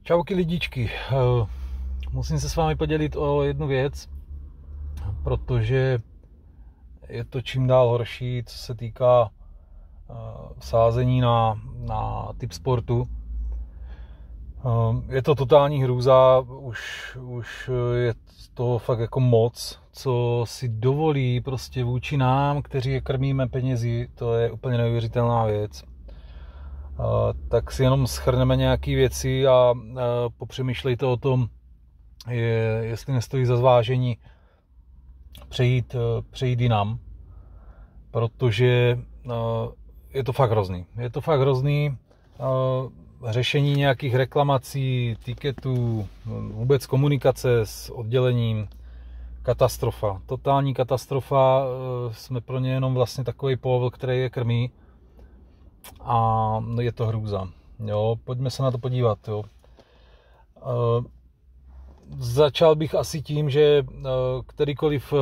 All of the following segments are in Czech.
Čauky lidičky, musím se s vámi podělit o jednu věc, protože je to čím dál horší, co se týká sázení na typ sportu. Je to totální hrůza, už je to fakt jako moc, co si dovolí prostě vůči nám, kteří je krmíme penězi, to je úplně neuvěřitelná věc. Tak si jenom shrneme nějaké věci a popřemýšlejte o tom, jestli nestojí za zvážení přejít jinam, protože je to fakt hrozný. Je to fakt hrozný. Řešení nějakých reklamací, tiketů, vůbec komunikace s oddělením, katastrofa. Totální katastrofa, jsme pro ně jenom vlastně takový povol, který je krmí a je to hrůza. Jo, pojďme se na to podívat. Jo. Začal bych asi tím, že kterýkoliv,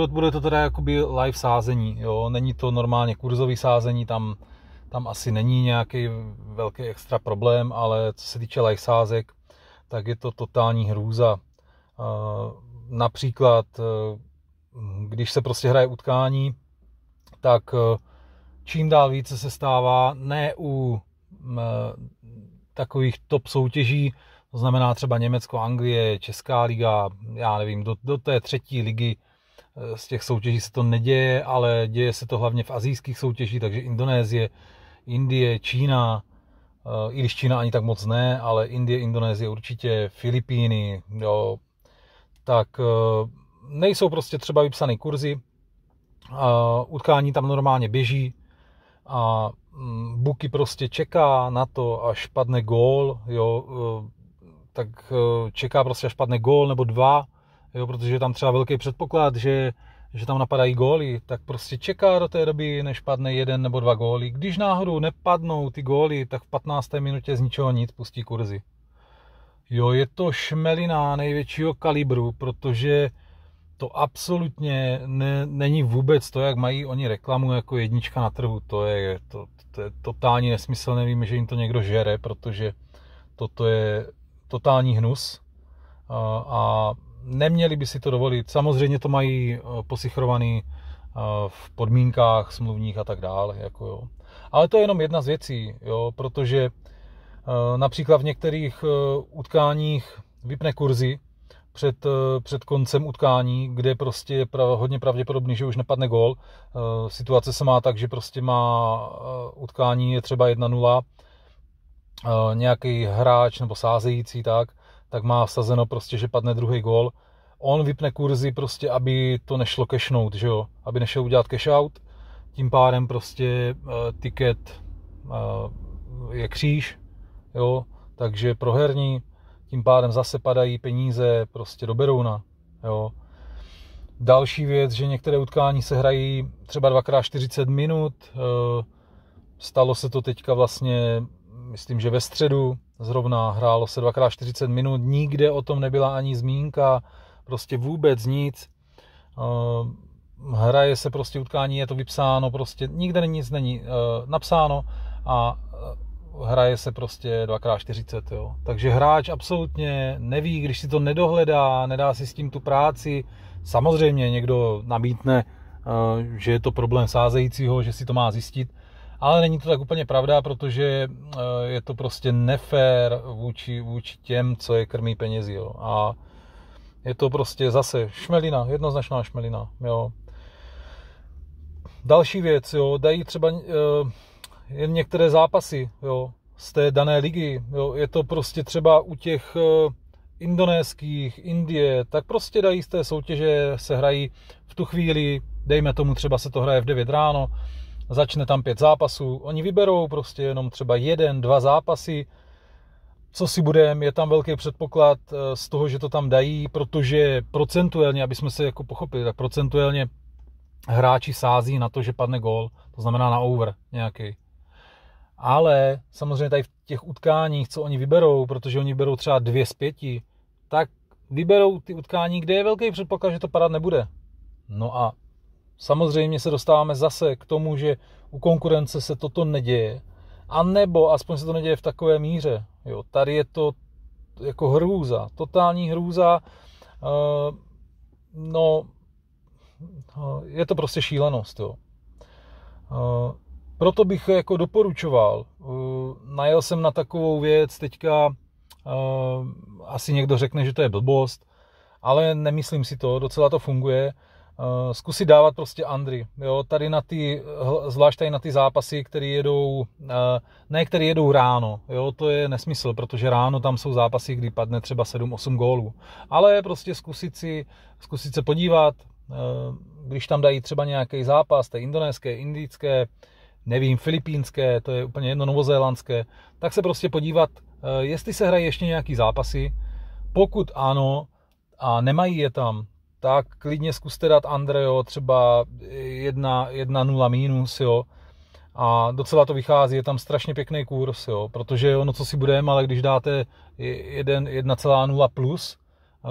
bude to teda jakoby live sázení, jo? Není to normálně kurzový sázení, tam asi není nějaký velký extra problém, ale co se týče live sázek, tak je to totální hrůza. Například, když se prostě hraje utkání, tak čím dál více se stává, ne u takových top soutěží, to znamená třeba Německo, Anglie, Česká liga, já nevím, do té třetí ligy z těch soutěží se to neděje, ale děje se to hlavně v asijských soutěžích, takže Indonésie, Indie, Čína, i když Čína ani tak moc ne, ale Indie, Indonésie určitě, Filipíny, jo, tak nejsou prostě třeba vypsané kurzy, utkání tam normálně běží a booky prostě čeká na to, až padne gól, jo, tak čeká prostě, až padne gól nebo dva, jo, protože je tam třeba velký předpoklad, že tam napadají góly, tak prostě čeká do té doby, než padne jeden nebo dva góly. Když náhodou nepadnou ty góly, tak v 15. minutě z ničeho nic pustí kurzy. Jo, je to šmelina největšího kalibru, protože to absolutně není vůbec to, jak mají oni reklamu jako jednička na trhu. To je totální nesmysl, nevím, že jim to někdo žere, protože toto je totální hnus a neměli by si to dovolit. Samozřejmě to mají posichrovaný v podmínkách smluvních a tak dále. Jako jo. Ale to je jenom jedna z věcí, jo, protože například v některých utkáních vypne kurzy před koncem utkání, kde prostě je hodně pravděpodobný, že už nepadne gól. Situace se má tak, že prostě utkání je třeba 1-0, nějaký hráč nebo sázející tak má vsazeno prostě, že padne druhý gól. On vypne kurzy prostě, aby to nešlo cashnout, že jo? Aby nešel udělat cash out, tím pádem prostě tiket je kříž, jo? Takže proherní, tím pádem zase padají peníze prostě do berouna, jo? Další věc, že některé utkání se hrají třeba 2x40 minut, stalo se to teďka vlastně, myslím, že ve středu zrovna hrálo se 2x40 minut, nikde o tom nebyla ani zmínka, prostě vůbec nic. Hraje se prostě utkání, je to vypsáno, prostě nikde nic není napsáno a hraje se prostě 2x40, jo. Takže hráč absolutně neví, když si to nedohledá, nedá si s tím tu práci. Samozřejmě někdo namítne, že je to problém sázejícího, že si to má zjistit, ale není to tak úplně pravda, protože je to prostě nefér vůči těm, co je krmí penězi. Jo. A je to prostě zase šmelina, jednoznačná šmelina. Jo. Další věc, jo, dají třeba jen některé zápasy, jo, z té dané ligy. Jo. Je to prostě třeba u těch indonéských, Indie, tak prostě dají z té soutěže, se hrají v tu chvíli, dejme tomu třeba se to hraje v 9 ráno, začne tam 5 zápasů, oni vyberou prostě jenom třeba 1-2 zápasy, co si budeme, je tam velký předpoklad z toho, že to tam dají, protože procentuálně, aby jsme se jako pochopili, tak procentuálně hráči sází na to, že padne gól, to znamená na over nějaký. Ale samozřejmě tady v těch utkáních, co oni vyberou, protože oni vyberou třeba 2 z 5, tak vyberou ty utkání, kde je velký předpoklad, že to padat nebude. No a samozřejmě se dostáváme zase k tomu, že u konkurence se toto neděje, a nebo aspoň se to neděje v takové míře. Jo, tady je to jako hrůza, totální hrůza. No, je to prostě šílenost, jo. Proto bych jako doporučoval. Najel jsem na takovou věc teďka, asi někdo řekne, že to je blbost, ale nemyslím si to, docela to funguje. Zkusit dávat prostě undery, jo, tady na ty, zvlášť tady na ty zápasy, které jedou, které jedou ráno, jo, to je nesmysl, protože ráno tam jsou zápasy, kdy padne třeba 7-8 gólů, ale prostě zkusit se podívat, když tam dají třeba nějaký zápas, to je indonéské, indické, nevím, filipínské, to je úplně jedno, novozélandské, tak se prostě podívat, jestli se hrají ještě nějaký zápasy, pokud ano a nemají je tam, tak klidně zkuste dát Andreo, třeba 1-0 mínus, jo. A docela to vychází, je tam strašně pěkný kurz, jo, protože ono, co si budeme, ale když dáte 1,0 plus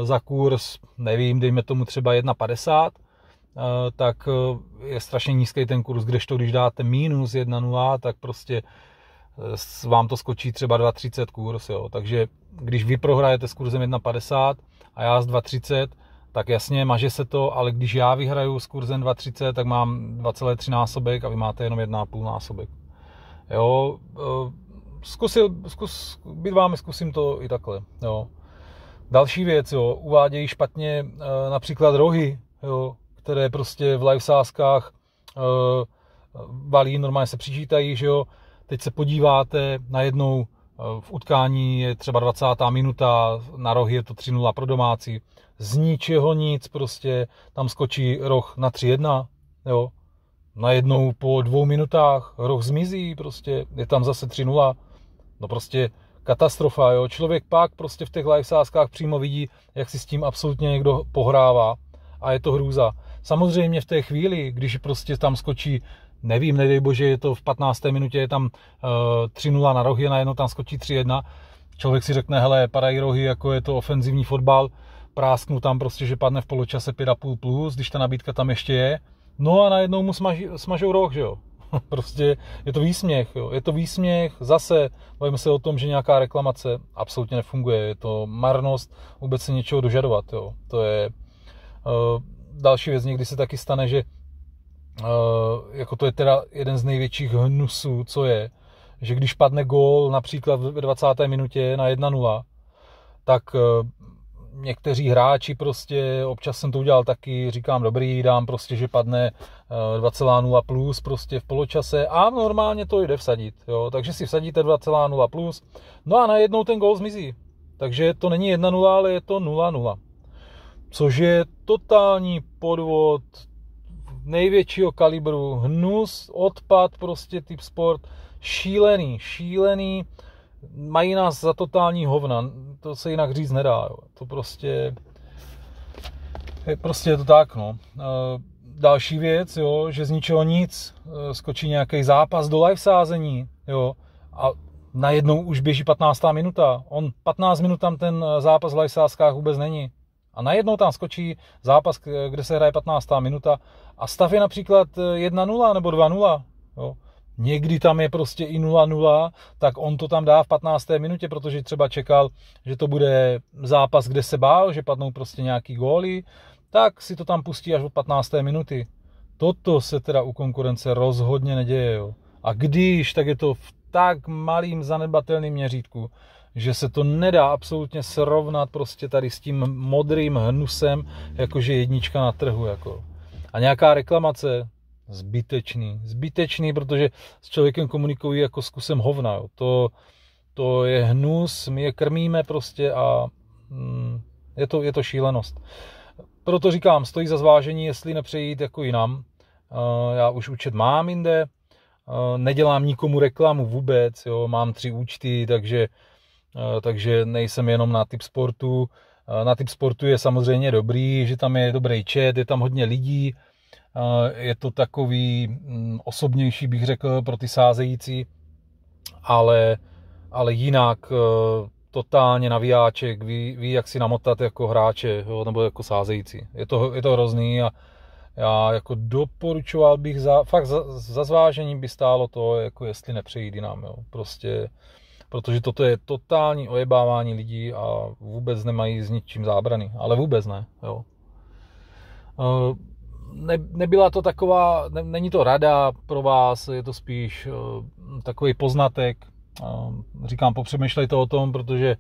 za kurz, nevím, dejme tomu třeba 1,50, tak je strašně nízký ten kurz, kdežto když dáte minus 1,0, tak prostě vám to skočí třeba 2,30 kurz, jo. Takže když vy prohrajete s kurzem 1,50 a já s 2,30, tak jasně, maže se to, ale když já vyhraju s kurzem 2,30, tak mám 2,3 násobek a vy máte jenom 1,5 násobek. Jo, zkusím to i takhle, jo. Další věc, jo, uvádějí špatně například rohy, jo, které prostě v livesázkách valí, normálně se přičítají, že jo. Teď se podíváte, najednou v utkání je třeba 20. minuta, na rohy je to 3-0 pro domácí. Z ničeho nic, prostě tam skočí roh na 3-1, jo. Najednou po 2 minutách roh zmizí, prostě je tam zase 3-0. No prostě katastrofa, jo. Člověk pak prostě v těch livesázkách přímo vidí, jak si s tím absolutně někdo pohrává a je to hrůza. Samozřejmě v té chvíli, když prostě tam skočí, nevím, nedej bože, je to v 15. minutě, je tam 3-0 na rohy, najednou tam skočí 3-1. Člověk si řekne, hele, padají rohy, jako je to ofenzivní fotbal, prásknu tam prostě, že padne v poločase 5,5 plus, když ta nabídka tam ještě je. No a najednou mu smažou roh, že jo. Prostě je to výsměch, jo. Je to výsměch, zase bavíme se o tom, že nějaká reklamace absolutně nefunguje, je to marnost vůbec se něčeho dožadovat, jo. To je další věc, někdy se taky stane, že jako to je teda jeden z největších hnusů, co je, že když padne gól například ve 20. minutě na 1-0, tak někteří hráči prostě, občas jsem to udělal taky, říkám dobrý, dám prostě, že padne 2,0 plus prostě v poločase a normálně to jde vsadit, jo, takže si vsadíte 2,0 plus, no a najednou ten gól zmizí, takže to není 1-0, ale je to 0-0, což je totální podvod největšího kalibru, hnus, odpad, prostě typ sport, šílený, mají nás za totální hovna, to se jinak říct nedá, jo. To prostě je to tak, no. Další věc, jo, že z ničeho nic skočí nějaký zápas do live sázení, jo, a najednou už běží 15. minuta, 15 minut tam ten zápas v live sázkách vůbec není. A najednou tam skočí zápas, kde se hraje 15. minuta a stav je například 1-0 nebo 2-0. Jo. Někdy tam je prostě i 0-0, tak on to tam dá v 15. minutě, protože třeba čekal, že to bude zápas, kde se bál, že padnou prostě nějaký góly, tak si to tam pustí až od 15. minuty. Toto se teda u konkurence rozhodně neděje. Jo. A když, tak je to v tak malým zanedbatelným měřítku, že se to nedá absolutně srovnat prostě tady s tím modrým hnusem, jakože jednička na trhu. Jako. A nějaká reklamace, zbytečný, protože s člověkem komunikují jako s kusem hovna. Jo. To je hnus, my je krmíme prostě a je to šílenost. Proto říkám, stojí za zvážení, jestli nepřejít jako jinam. Já už účet mám jinde, nedělám nikomu reklamu vůbec, jo. Mám 3 účty, takže nejsem jenom na typ sportu. Na typ sportu je samozřejmě dobrý, že tam je dobrý chat, je tam hodně lidí, je to takový osobnější, bych řekl, pro ty sázející, ale jinak totálně navijáček, ví, jak si namotat jako hráče, jo, nebo jako sázející. Je to hrozný a já jako doporučoval bych fakt za zvážení by stálo to, jako jestli nepřejít jinam, jo. Prostě Protože toto je totální ojebávání lidí a vůbec nemají s ničím zábrany. Ale vůbec ne. Jo. Nebyla to taková, není to rada pro vás, je to spíš takový poznatek. Říkám, popřemýšlejte o tom, protože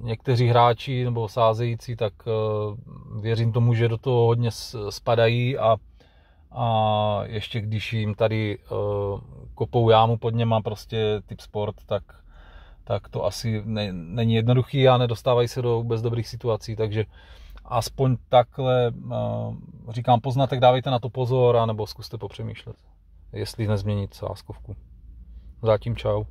někteří hráči nebo sázející, tak věřím tomu, že do toho hodně spadají a ještě když jim tady kopou jámu pod něma prostě typ sport, tak to asi není jednoduchý a nedostávají se do vůbec dobrých situací, takže aspoň takhle říkám poznatek, dávejte na to pozor, anebo zkuste popřemýšlet, jestli nezměnit sázkovku. Zatím čau.